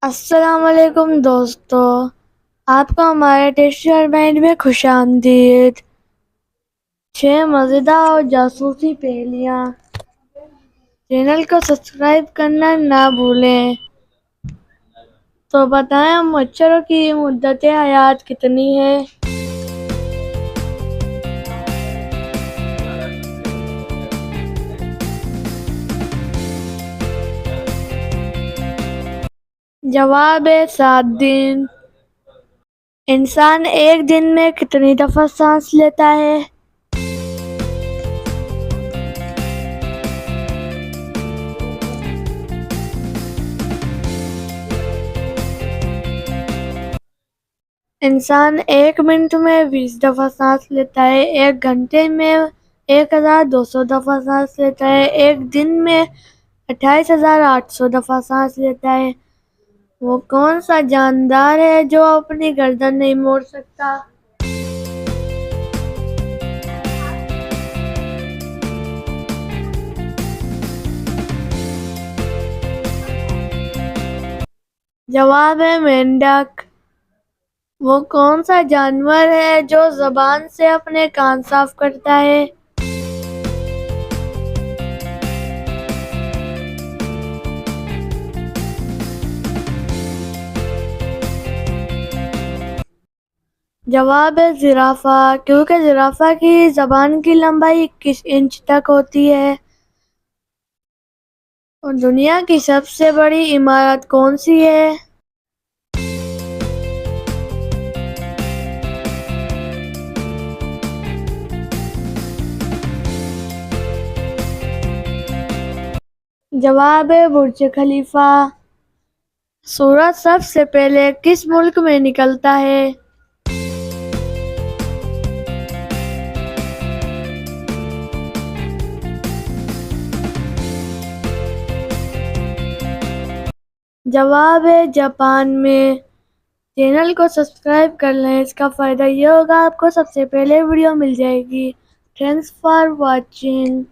السلام علیکم دوستو، آپ کو ہمارے ٹیسٹی اور مائنڈ میں خوش آمدید۔ 6 مزیدار اور جاسوسی پہیلیاں۔ چینل کو سبسکرائب کرنا نہ بھولیں۔ تو بتائیں مچھروں کی مدت حیات کتنی ہے؟ جواب ہے 7 دن۔ انسان ایک دن میں کتنی دفعہ سانس لیتا ہے؟ انسان ایک منٹ میں 20 دفعہ سانس لیتا ہے، ایک گھنٹے میں 1200 دفعہ سانس لیتا ہے، ایک دن میں 28,800 دفعہ سانس لیتا ہے۔ وہ کون سا جاندار ہے جو اپنی گردن نہیں موڑ سکتا؟ جواب ہے مینڈک۔ وہ کون سا جانور ہے جو زبان سے اپنے کان صاف کرتا ہے؟ جواب ہے زرافہ، کیونکہ زرافہ کی زبان کی لمبائی 21 انچ تک ہوتی ہے۔ اور دنیا کی سب سے بڑی عمارت کون سی ہے؟ جواب ہے برج خلیفہ۔ سورج سب سے پہلے کس ملک میں نکلتا ہے؟ جواب ہے جاپان میں۔ چینل کو سبسکرائب کر لیں، اس کا فائدہ یہ ہوگا آپ کو سب سے پہلے ویڈیو مل جائے گی۔ Thanks for watching.